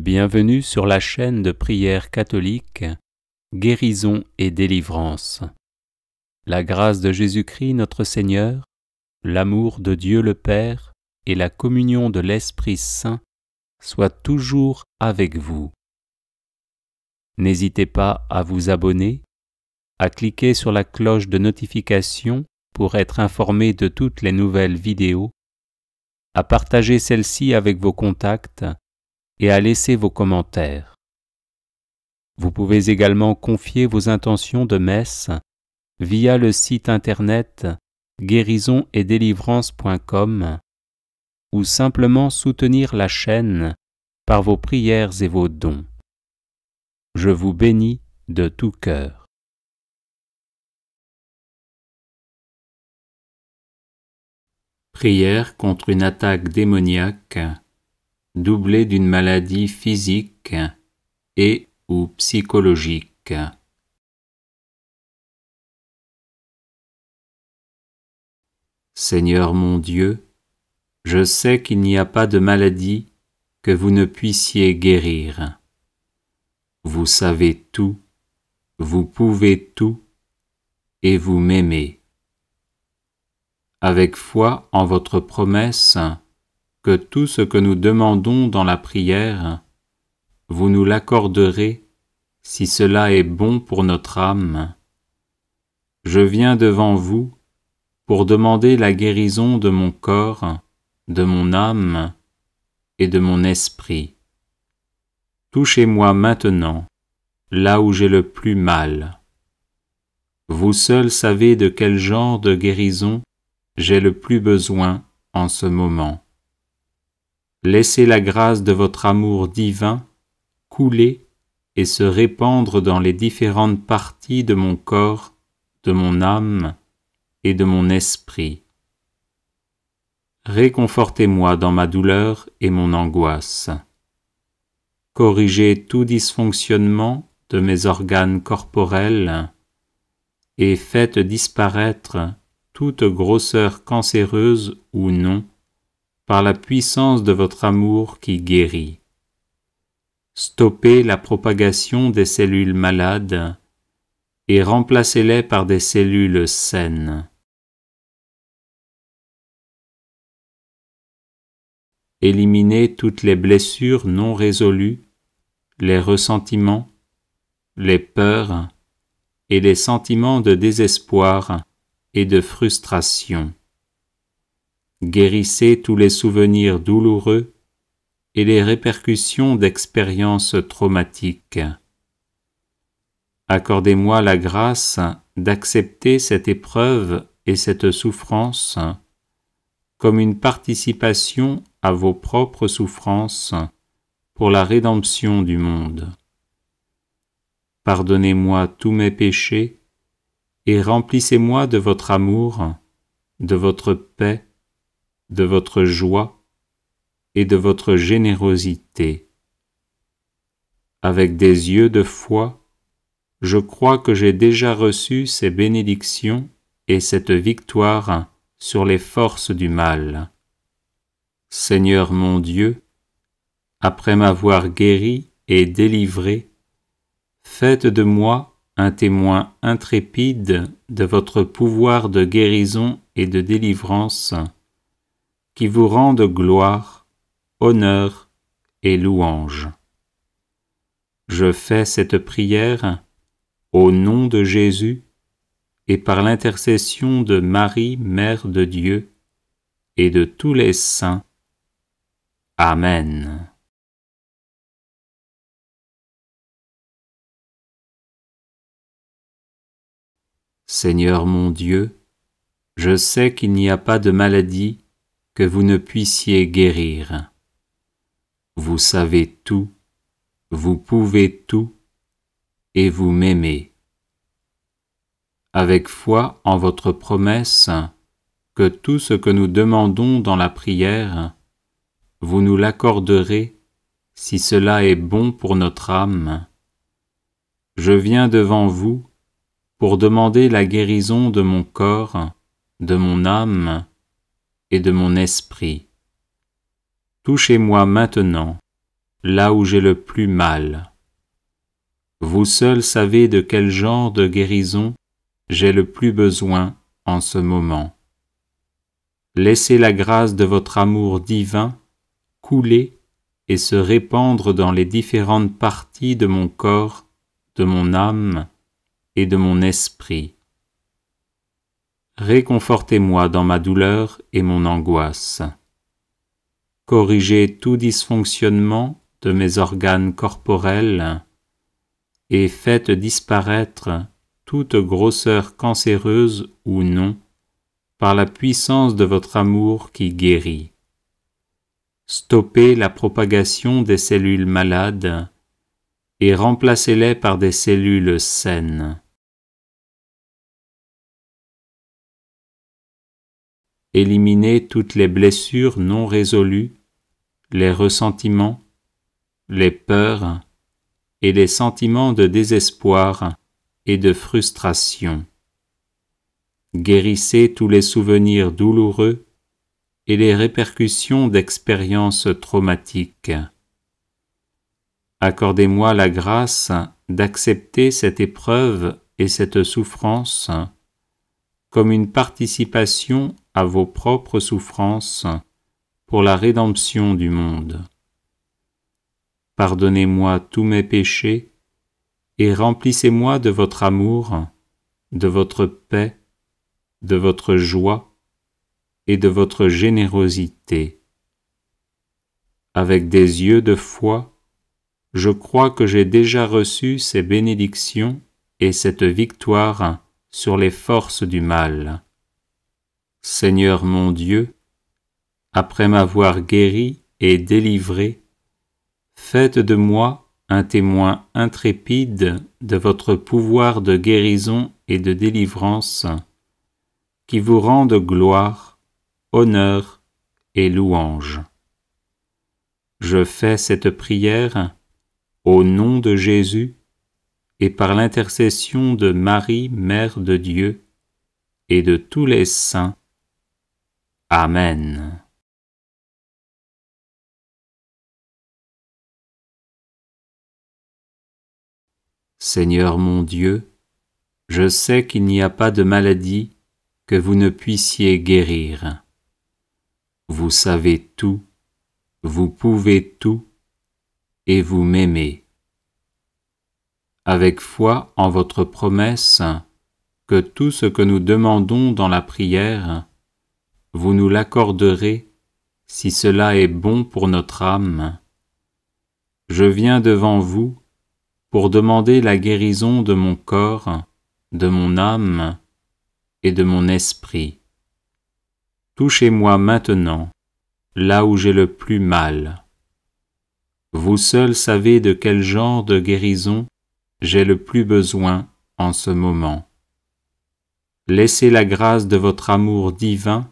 Bienvenue sur la chaîne de prière catholique Guérison et délivrance. La grâce de Jésus-Christ notre Seigneur, l'amour de Dieu le Père et la communion de l'Esprit Saint soient toujours avec vous. N'hésitez pas à vous abonner, à cliquer sur la cloche de notification pour être informé de toutes les nouvelles vidéos, à partager celle-ci avec vos contacts et à laisser vos commentaires. Vous pouvez également confier vos intentions de messe via le site internet guérisonetdélivrance.com ou simplement soutenir la chaîne par vos prières et vos dons. Je vous bénis de tout cœur. Prière contre une attaque démoniaque doublée d'une maladie physique et ou psychologique. Seigneur mon Dieu, je sais qu'il n'y a pas de maladie que vous ne puissiez guérir. Vous savez tout, vous pouvez tout, et vous m'aimez. Avec foi en votre promesse, que tout ce que nous demandons dans la prière, vous nous l'accorderez si cela est bon pour notre âme. Je viens devant vous pour demander la guérison de mon corps, de mon âme et de mon esprit. Touchez-moi maintenant, là où j'ai le plus mal. Vous seul savez de quel genre de guérison j'ai le plus besoin en ce moment. Laissez la grâce de votre amour divin couler et se répandre dans les différentes parties de mon corps, de mon âme et de mon esprit. Réconfortez-moi dans ma douleur et mon angoisse. Corrigez tout dysfonctionnement de mes organes corporels et faites disparaître toute grosseur cancéreuse ou non par la puissance de votre amour qui guérit. Stoppez la propagation des cellules malades et remplacez-les par des cellules saines. Éliminez toutes les blessures non résolues, les ressentiments, les peurs et les sentiments de désespoir et de frustration. Guérissez tous les souvenirs douloureux et les répercussions d'expériences traumatiques. Accordez-moi la grâce d'accepter cette épreuve et cette souffrance comme une participation à vos propres souffrances pour la rédemption du monde. Pardonnez-moi tous mes péchés et remplissez-moi de votre amour, de votre paix, de votre joie et de votre générosité. Avec des yeux de foi, je crois que j'ai déjà reçu ces bénédictions et cette victoire sur les forces du mal. Seigneur mon Dieu, après m'avoir guéri et délivré, faites de moi un témoin intrépide de votre pouvoir de guérison et de délivrance, qui vous rende gloire, honneur et louange. Je fais cette prière au nom de Jésus et par l'intercession de Marie, Mère de Dieu, et de tous les saints. Amen. Seigneur mon Dieu, je sais qu'il n'y a pas de maladie que vous ne puissiez guérir. Vous savez tout, vous pouvez tout, et vous m'aimez. Avec foi en votre promesse, que tout ce que nous demandons dans la prière, vous nous l'accorderez si cela est bon pour notre âme. Je viens devant vous pour demander la guérison de mon corps, de mon âme et de mon esprit. Touchez-moi maintenant, là où j'ai le plus mal. Vous seul savez de quel genre de guérison j'ai le plus besoin en ce moment. Laissez la grâce de votre amour divin couler et se répandre dans les différentes parties de mon corps, de mon âme et de mon esprit. Réconfortez-moi dans ma douleur et mon angoisse. Corrigez tout dysfonctionnement de mes organes corporels et faites disparaître toute grosseur cancéreuse ou non par la puissance de votre amour qui guérit. Stoppez la propagation des cellules malades et remplacez-les par des cellules saines. Éliminez toutes les blessures non résolues, les ressentiments, les peurs et les sentiments de désespoir et de frustration. Guérissez tous les souvenirs douloureux et les répercussions d'expériences traumatiques. Accordez-moi la grâce d'accepter cette épreuve et cette souffrance comme une participation à vos propres souffrances pour la rédemption du monde. Pardonnez-moi tous mes péchés et remplissez-moi de votre amour, de votre paix, de votre joie et de votre générosité. Avec des yeux de foi, je crois que j'ai déjà reçu ces bénédictions et cette victoire sur les forces du mal. Seigneur mon Dieu, après m'avoir guéri et délivré, faites de moi un témoin intrépide de votre pouvoir de guérison et de délivrance, qui vous rende gloire, honneur et louange. Je fais cette prière au nom de Jésus et par l'intercession de Marie, Mère de Dieu, et de tous les saints. Amen. Seigneur mon Dieu, je sais qu'il n'y a pas de maladie que vous ne puissiez guérir. Vous savez tout, vous pouvez tout, et vous m'aimez. Avec foi en votre promesse, que tout ce que nous demandons dans la prière, vous nous l'accorderez si cela est bon pour notre âme. Je viens devant vous pour demander la guérison de mon corps, de mon âme et de mon esprit. Touchez-moi maintenant, là où j'ai le plus mal. Vous seul savez de quel genre de guérison j'ai le plus besoin en ce moment. Laissez la grâce de votre amour divin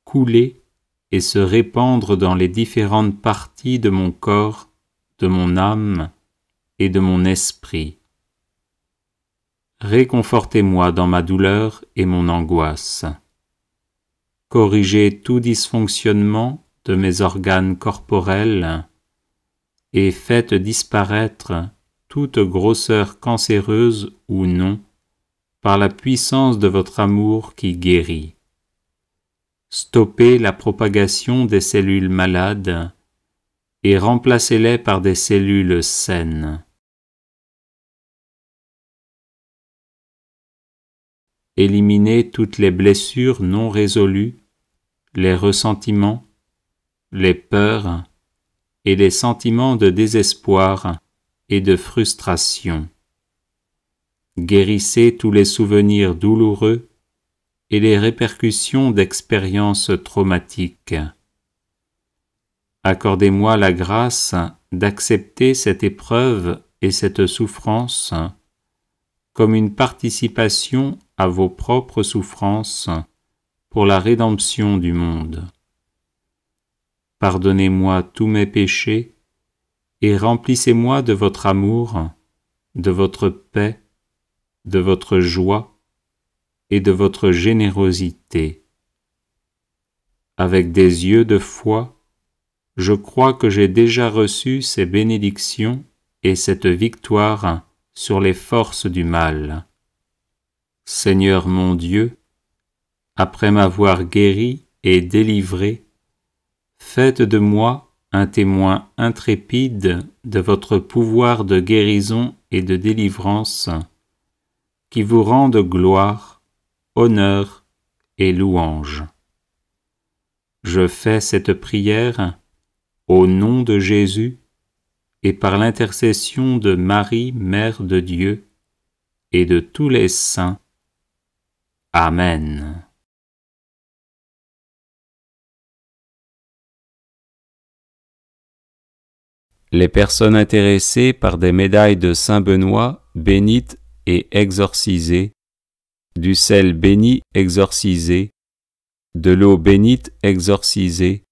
couler et se répandre dans les différentes parties de mon corps, de mon âme et de mon esprit. Réconfortez-moi dans ma douleur et mon angoisse. Corrigez tout dysfonctionnement de mes organes corporels et faites disparaître toute grosseur cancéreuse ou non par la puissance de votre amour qui guérit. Stoppez la propagation des cellules malades et remplacez-les par des cellules saines. Éliminez toutes les blessures non résolues, les ressentiments, les peurs et les sentiments de désespoir et de frustration. Guérissez tous les souvenirs douloureux et les répercussions d'expériences traumatiques. Accordez-moi la grâce d'accepter cette épreuve et cette souffrance comme une participation à vos propres souffrances pour la rédemption du monde. Pardonnez-moi tous mes péchés et remplissez-moi de votre amour, de votre paix, de votre joie et de votre générosité. Avec des yeux de foi, je crois que j'ai déjà reçu ces bénédictions et cette victoire sur les forces du mal. Seigneur mon Dieu, après m'avoir guéri et délivré, faites de moi un témoin intrépide de votre pouvoir de guérison et de délivrance, qui vous rende gloire, honneur et louange. Je fais cette prière au nom de Jésus et par l'intercession de Marie, Mère de Dieu, et de tous les saints. Amen. Les personnes intéressées par des médailles de Saint Benoît bénites et exorcisées, du sel béni exorcisé, de l'eau bénite exorcisée,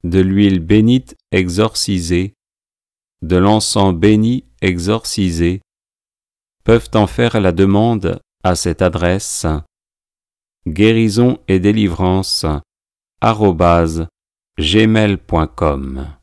de l'huile bénite exorcisée, de l'encens béni exorcisé, peuvent en faire la demande à cette adresse guérison et délivrance @gmail.com.